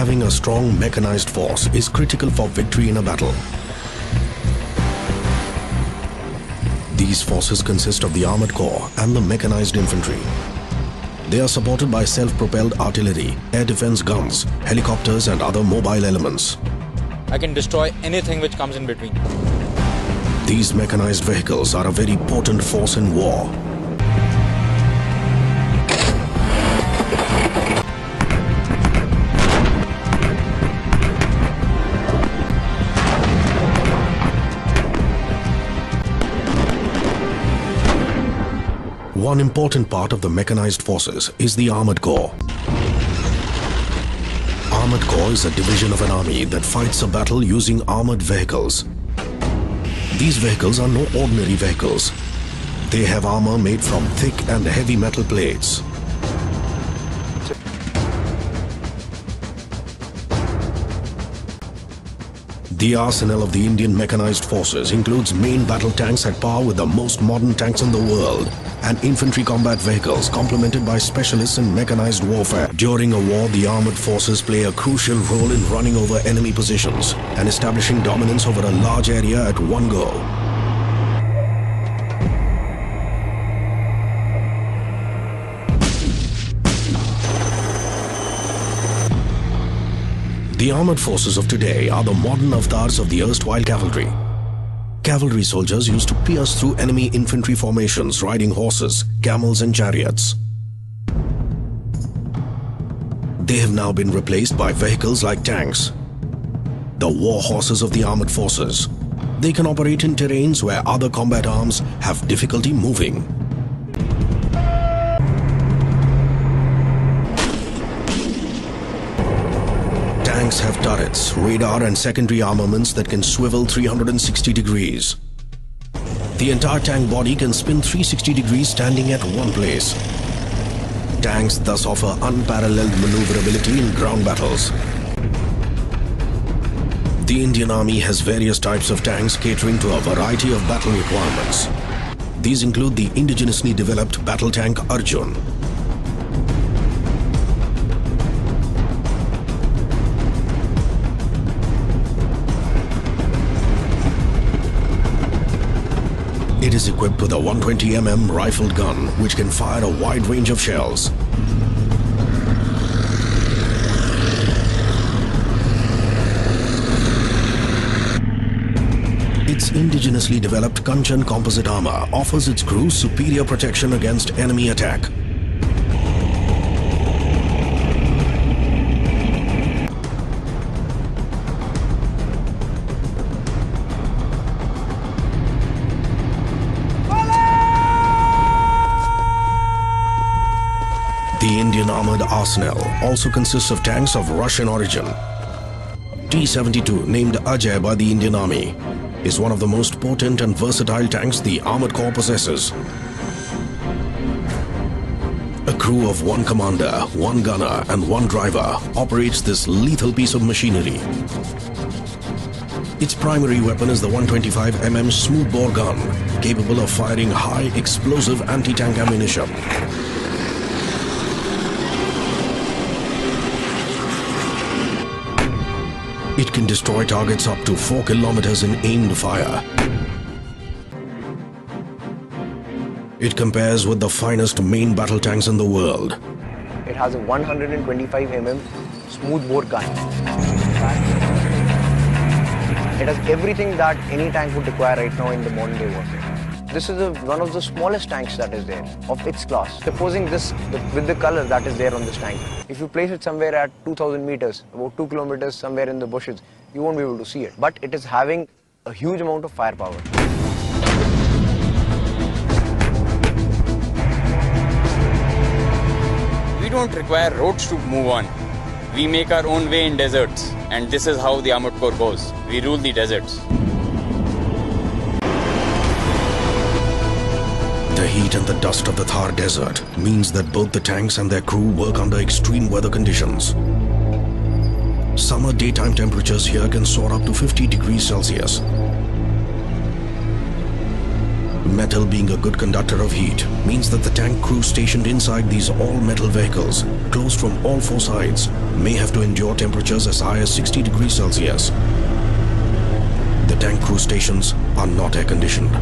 Having a strong mechanized force is critical for victory in a battle. These forces consist of the Armoured Corps and the Mechanised Infantry. They are supported by self-propelled artillery, air defense guns, helicopters and other mobile elements. I can destroy anything which comes in between. These mechanized vehicles are a very potent force in war. One important part of the mechanized forces is the Armoured Corps. Armoured Corps is a division of an army that fights a battle using armoured vehicles. These vehicles are no ordinary vehicles. They have armour made from thick and heavy metal plates. The arsenal of the Indian mechanized forces includes main battle tanks at par with the most modern tanks in the world and infantry combat vehicles complemented by specialists in mechanized warfare. During a war, the armored forces play a crucial role in running over enemy positions and establishing dominance over a large area at one go. The armored forces of today are the modern avatars of the erstwhile cavalry. Cavalry soldiers used to pierce through enemy infantry formations riding horses, camels and chariots. They have now been replaced by vehicles like tanks, the war horses of the armored forces. They can operate in terrains where other combat arms have difficulty moving. Tanks have turrets, radar and secondary armaments that can swivel 360 degrees. The entire tank body can spin 360 degrees standing at one place. Tanks thus offer unparalleled maneuverability in ground battles. The Indian Army has various types of tanks catering to a variety of battle requirements. These include the indigenously developed battle tank Arjun. It is equipped with a 120mm rifled gun which can fire a wide range of shells. Its indigenously developed Kanchan composite armor offers its crew superior protection against enemy attack. The Indian armored arsenal also consists of tanks of Russian origin. T-72, named Ajay by the Indian Army, is one of the most potent and versatile tanks the Armoured Corps possesses. A crew of one commander, one gunner and one driver operates this lethal piece of machinery. Its primary weapon is the 125mm smoothbore gun, capable of firing high explosive anti-tank ammunition. It can destroy targets up to 4 kilometers in aimed fire. It compares with the finest main battle tanks in the world. It has a 125mm smoothbore gun. It has everything that any tank would require right now in the modern day warfare. This is one of the smallest tanks that is there, of its class. Supposing this, with the color that is there on this tank, if you place it somewhere at 2,000 meters, about 2 kilometers somewhere in the bushes, you won't be able to see it. But it is having a huge amount of firepower. We don't require roads to move on. We make our own way in deserts, and this is how the Armoured Corps goes. We rule the deserts. The heat and the dust of the Thar Desert means that both the tanks and their crew work under extreme weather conditions. Summer daytime temperatures here can soar up to 50 degrees Celsius. Metal being a good conductor of heat means that the tank crew stationed inside these all-metal vehicles, closed from all four sides, may have to endure temperatures as high as 60 degrees Celsius. The tank crew stations are not air-conditioned.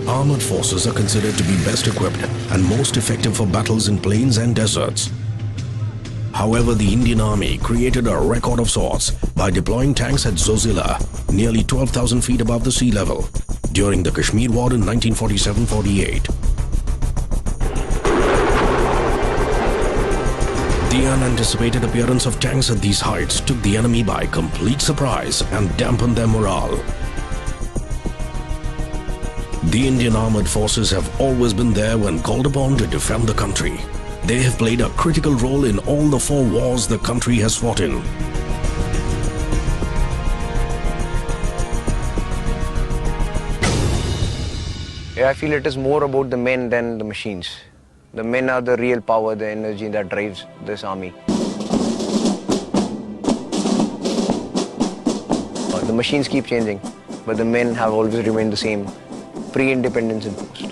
Armored forces are considered to be best equipped and most effective for battles in plains and deserts. However, the Indian Army created a record of sorts by deploying tanks at Zozila, nearly 12,000 feet above the sea level, during the Kashmir War in 1947-48. The unanticipated appearance of tanks at these heights took the enemy by complete surprise and dampened their morale. The Indian armored forces have always been there when called upon to defend the country. They have played a critical role in all the 4 wars the country has fought in. Yeah, I feel it is more about the men than the machines. The men are the real power, the energy that drives this army. The machines keep changing, but the men have always remained the same, pre-independence and post.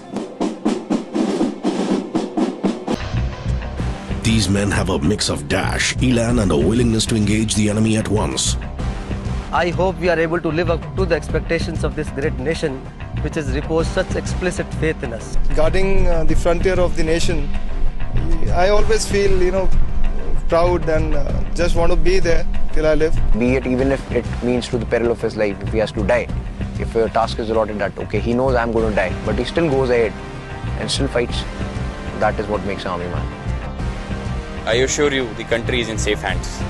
These men have a mix of dash, elan and a willingness to engage the enemy at once. I hope we are able to live up to the expectations of this great nation, which has reposed such explicit faith in us. Guarding the frontier of the nation, I always feel, proud and just want to be there till I live. Be it even if it means to the peril of his life, if he has to die. If a task is allotted that, okay, he knows I'm going to die, but he still goes ahead and still fights. That is what makes an army man. I assure you, the country is in safe hands.